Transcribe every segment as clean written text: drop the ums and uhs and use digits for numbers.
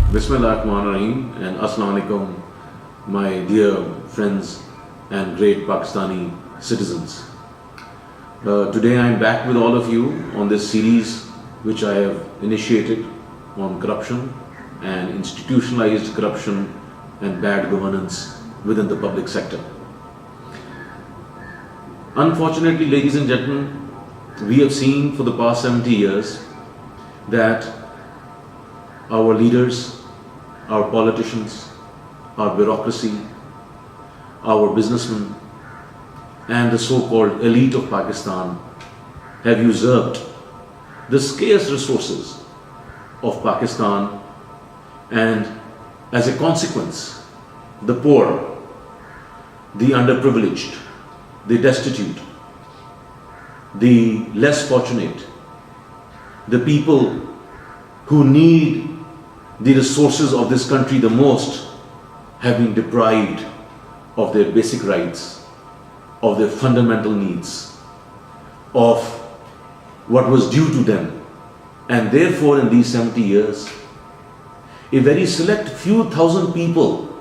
Bismillahirrahmanirrahim and Assalamu alaikum, my dear friends and great Pakistani citizens. Today I am back with all of you on this series which I have initiated on corruption and institutionalized corruption and bad governance within the public sector. Unfortunately, ladies and gentlemen, we have seen for the past 70 years that our leaders, our politicians, our bureaucracy, our businessmen, and the so-called elite of Pakistan have usurped the scarce resources of Pakistan, and as a consequence, the poor, the underprivileged, the destitute, the less fortunate, the people who need the resources of this country the most have been deprived of their basic rights, of their fundamental needs, of what was due to them. And therefore, in these 70 years, a very select few thousand people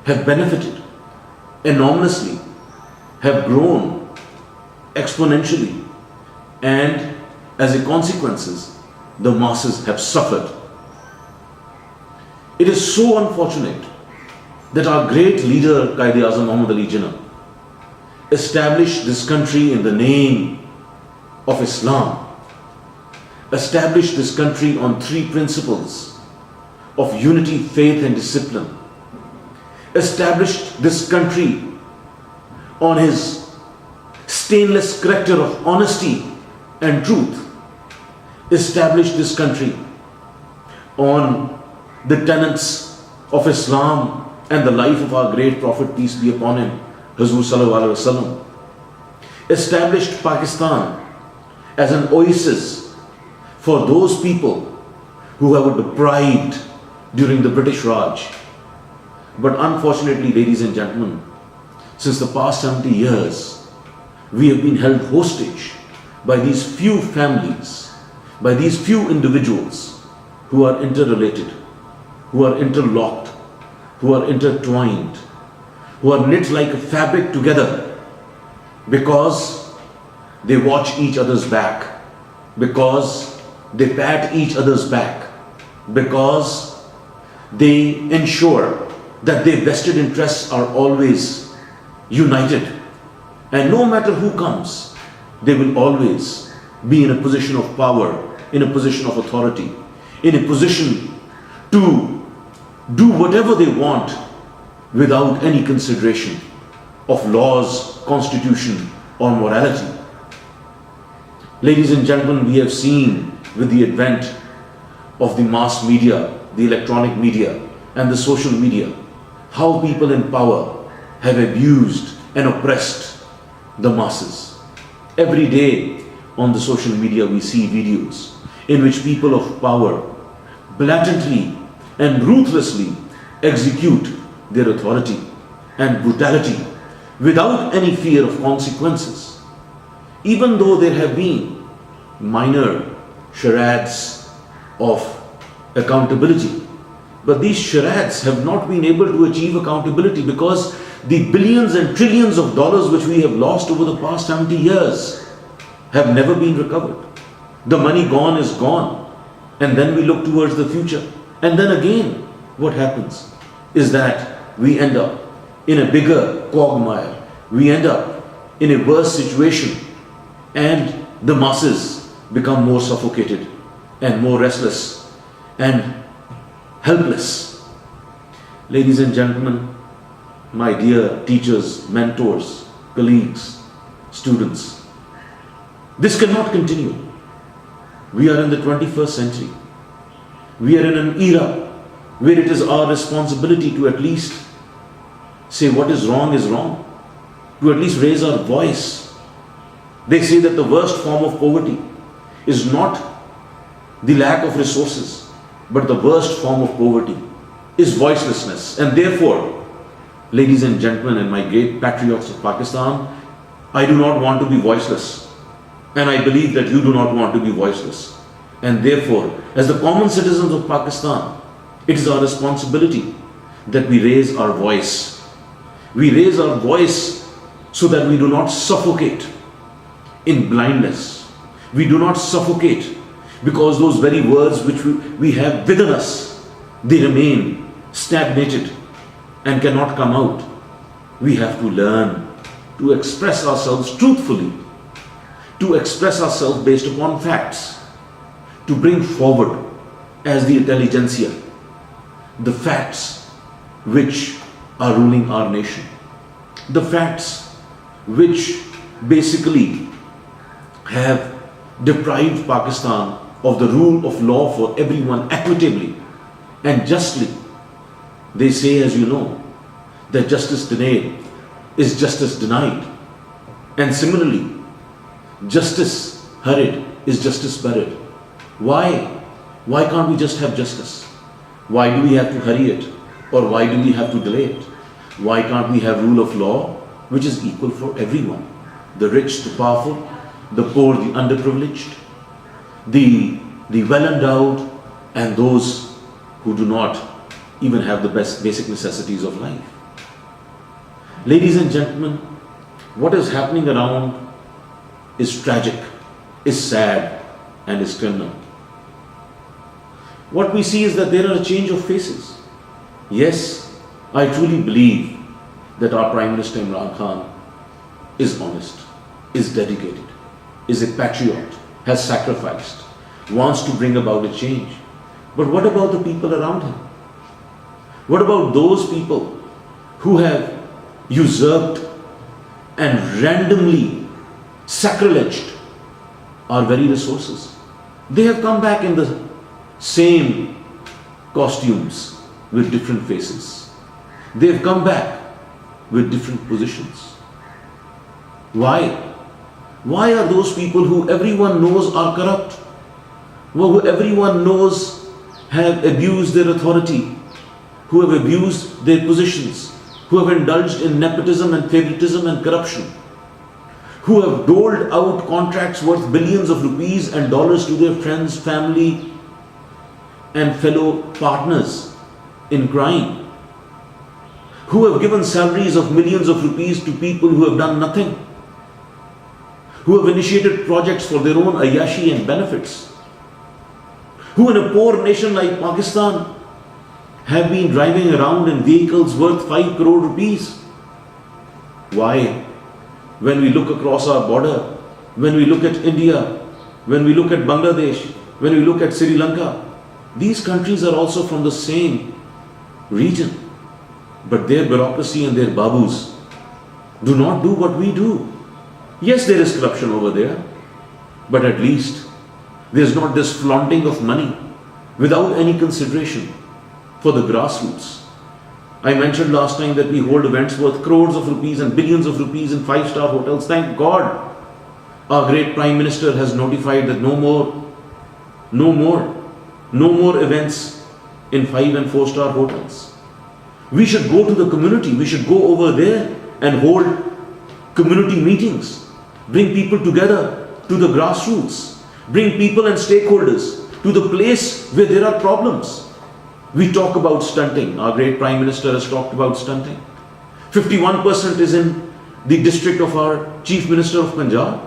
have benefited enormously, have grown exponentially, and as a consequence, the masses have suffered. It is so unfortunate that our great leader, Quaid-e-Azam Muhammad Ali Jinnah, established this country in the name of Islam, established this country on three principles of unity, faith and discipline, established this country on his stainless character of honesty and truth, established this country on the tenets of Islam and the life of our great Prophet, peace be upon him, Hazur Sallallahu Alaihi Wasallam, established Pakistan as an oasis for those people who were deprived during the British Raj. But unfortunately, ladies and gentlemen, since the past 70 years, we have been held hostage by these few families, by these few individuals who are interrelated, who are interlocked, who are intertwined, who are knit like a fabric together because they watch each other's back, because they pat each other's back, because they ensure that their vested interests are always united. And no matter who comes, they will always be in a position of power, in a position of authority, in a position to do whatever they want without any consideration of laws, constitution or morality. Ladies and gentlemen, we have seen with the advent of the mass media, the electronic media and the social media, how people in power have abused and oppressed the masses. Every day on the social media we see videos in which people of power blatantly and ruthlessly execute their authority and brutality without any fear of consequences, even though there have been minor charades of accountability. But these charades have not been able to achieve accountability because the billions and trillions of dollars which we have lost over the past 70 years have never been recovered. The money gone is gone, and then we look towards the future. And then again, what happens is that we end up in a bigger quagmire. We end up in a worse situation, and the masses become more suffocated and more restless and helpless. Ladies and gentlemen, my dear teachers, mentors, colleagues, students, this cannot continue. We are in the 21st century. We are in an era where it is our responsibility to at least say what is wrong, to at least raise our voice. They say that the worst form of poverty is not the lack of resources, but the worst form of poverty is voicelessness. And therefore, ladies and gentlemen and my great patriots of Pakistan, I do not want to be voiceless. And I believe that you do not want to be voiceless. And therefore, as the common citizens of Pakistan, It is our responsibility that we raise our voice. We raise our voice so that we do not suffocate in blindness. We do not suffocate because those very words which we have within us, they remain stagnated and cannot come out. We have to learn to express ourselves truthfully, to express ourselves based upon facts, to bring forward as the intelligentsia the facts which are ruling our nation, the facts which basically have deprived Pakistan of the rule of law for everyone equitably and justly. They say, as you know, that justice delayed is justice denied. And similarly, justice hurried is justice buried. Why? Why can't we just have justice? Why do we have to hurry it? Or why do we have to delay it? Why can't we have rule of law which is equal for everyone? The rich, the powerful, the poor, the underprivileged, the well-endowed, and those who do not even have the basic necessities of life. Ladies and gentlemen, what is happening around is tragic, is sad, and is criminal. What we see is that there are a change of faces. Yes, I truly believe that our Prime Minister Imran Khan is honest, is dedicated, is a patriot, has sacrificed, wants to bring about a change. But what about the people around him? What about those people who have usurped and randomly sacrileged our very resources? They have come back in the same costumes with different faces. They have come back with different positions. Why? Why are those people who everyone knows are corrupt, who everyone knows have abused their authority, who have abused their positions, who have indulged in nepotism and favoritism and corruption, who have doled out contracts worth billions of rupees and dollars to their friends, family, and fellow partners in crime, who have given salaries of millions of rupees to people who have done nothing, who have initiated projects for their own ayashi and benefits, who in a poor nation like Pakistan have been driving around in vehicles worth 5 crore rupees. Why? When we look across our border, when we look at India, when we look at Bangladesh, when we look at Sri Lanka, these countries are also from the same region. But their bureaucracy and their babus do not do what we do. Yes, there is corruption over there, but at least there is not this flaunting of money without any consideration for the grassroots. I mentioned last time that we hold events worth crores of rupees and billions of rupees in 5-star hotels. Thank God our great Prime Minister has notified that no more events in 5 and 4-star hotels. We should go to the community. We should go over there and hold community meetings. Bring people together to the grassroots. Bring people and stakeholders to the place where there are problems. We talk about stunting. Our great Prime Minister has talked about stunting. 51% is in the district of our Chief Minister of Punjab.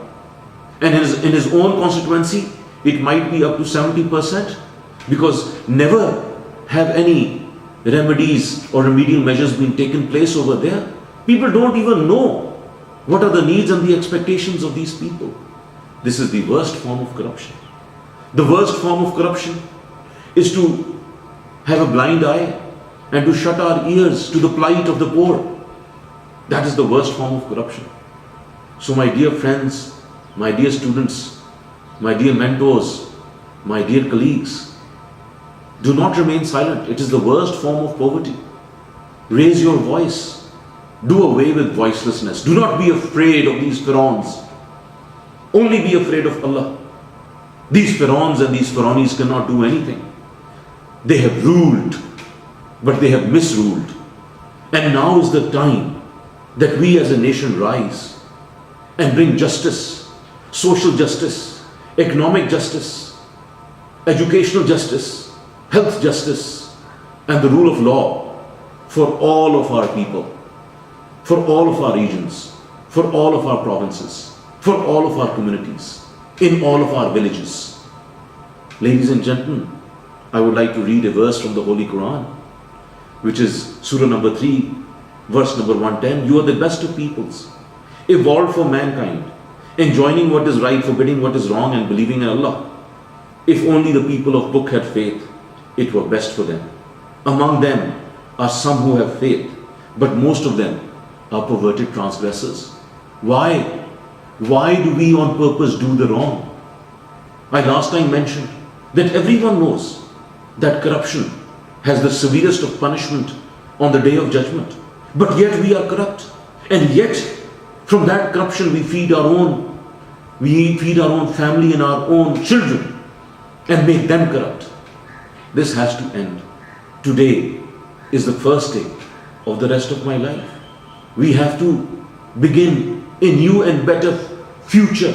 And in his own constituency, it might be up to 70%, because never have any remedies or remedial measures been taken place over there. People don't even know what are the needs and the expectations of these people. This is the worst form of corruption. The worst form of corruption is to have a blind eye and to shut our ears to the plight of the poor. That is the worst form of corruption. So my dear friends, my dear students, my dear mentors, my dear colleagues, do not remain silent. It is the worst form of poverty. Raise your voice. Do away with voicelessness. Do not be afraid of these pharaohs. Only be afraid of Allah. These pharaohs and these pharaohs cannot do anything. They have ruled, but they have misruled. And now is the time that we as a nation rise and bring justice, social justice, economic justice, educational justice, health justice, and the rule of law for all of our people, for all of our regions, for all of our provinces, for all of our communities, in all of our villages. Ladies and gentlemen, I would like to read a verse from the Holy Quran, which is Surah number 3, verse number 110. You are the best of peoples, evolved for mankind, enjoining what is right, forbidding what is wrong, and believing in Allah. If only the people of book had faith, it were best for them. Among them are some who have faith, but most of them are perverted transgressors. Why? Why do we on purpose do the wrong? I last time mentioned that everyone knows that corruption has the severest of punishment on the day of judgment. But yet we are corrupt. And yet from that corruption we feed our own family and our own children and make them corrupt. This has to end. Today is the first day of the rest of my life. We have to begin a new and better future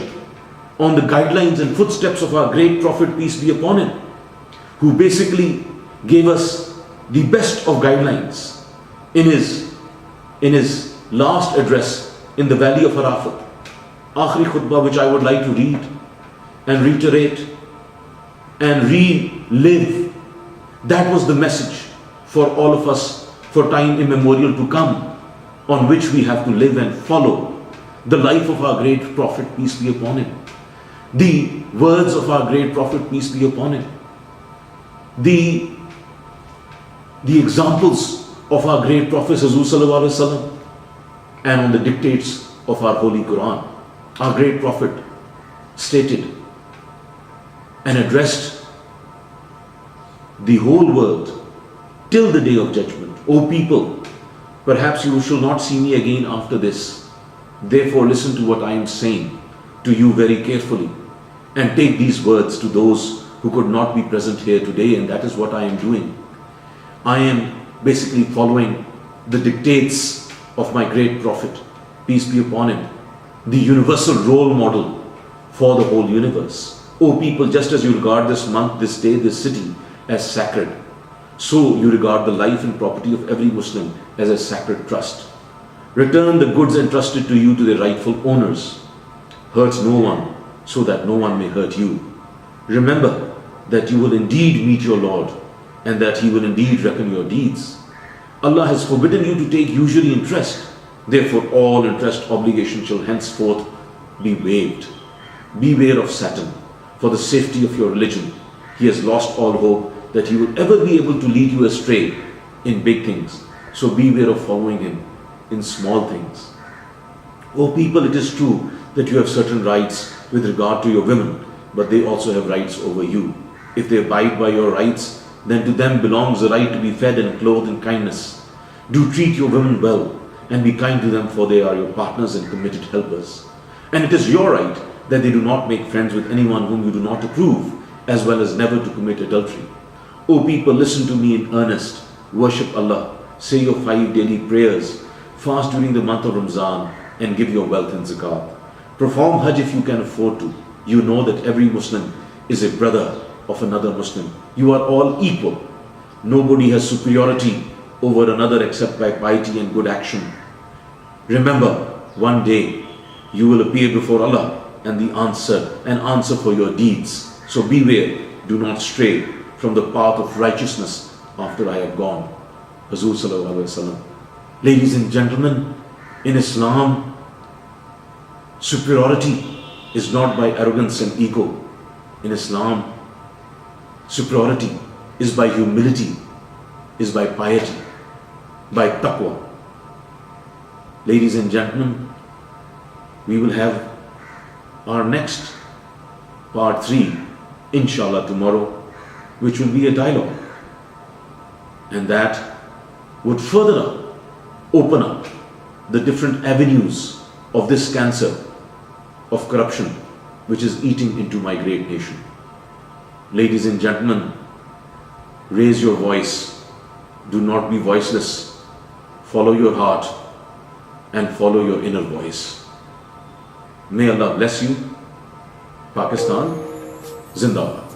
on the guidelines and footsteps of our great Prophet, peace be upon him, who basically gave us the best of guidelines in his last address in the Valley of Arafat, Akhri Khutbah, which I would like to read and reiterate and relive. That was the message for all of us for time immemorial to come, on which we have to live and follow the life of our great Prophet, peace be upon him, the words of our great Prophet, peace be upon him, the examples of our great Prophet Hazur Sallallahu Alaihi Wasallam, and on the dictates of our Holy Quran. Our great Prophet stated and addressed the whole world till the day of judgment. O people, perhaps you shall not see me again after this. Therefore listen to what I am saying to you very carefully, and take these words to those who could not be present here today, and that is what I am doing. I am basically following the dictates of my great Prophet, peace be upon him, the universal role model for the whole universe. O people, just as you regard this month, this day, this city as sacred, so you regard the life and property of every Muslim as a sacred trust. Return the goods entrusted to you to their rightful owners. Hurt no one, so that no one may hurt you. Remember that you will indeed meet your Lord, and that He will indeed reckon your deeds. Allah has forbidden you to take usury interest. Therefore all interest obligation shall henceforth be waived. Beware of Satan. For the safety of your religion, he has lost all hope that he will ever be able to lead you astray in big things. So beware of following him in small things. O people, it is true that you have certain rights with regard to your women, but they also have rights over you. If they abide by your rights, then to them belongs the right to be fed and clothed in kindness. Do treat your women well and be kind to them, for they are your partners and committed helpers. And it is your right that they do not make friends with anyone whom you do not approve, as well as never to commit adultery. O people, listen to me in earnest. Worship Allah. Say your 5 daily prayers. Fast during the month of Ramzan and give your wealth in zakat. Perform Hajj if you can afford to. You know that every Muslim is a brother of another Muslim. You are all equal. Nobody has superiority over another except by piety and good action. Remember, one day you will appear before Allah and answer for your deeds. So beware, do not stray from the path of righteousness after I have gone. Hazur Sallallahu Alaihi Wasallam. Ladies and gentlemen, in Islam, superiority is not by arrogance and ego. In Islam, superiority is by humility, is by piety, by taqwa. Ladies and gentlemen, we will have our next part 3, inshallah, tomorrow, which will be a dialogue. And that would further open up the different avenues of this cancer of corruption which is eating into my great nation. Ladies and gentlemen, raise your voice. Do not be voiceless. Follow your heart and follow your inner voice. May Allah bless you. Pakistan, Zindabad.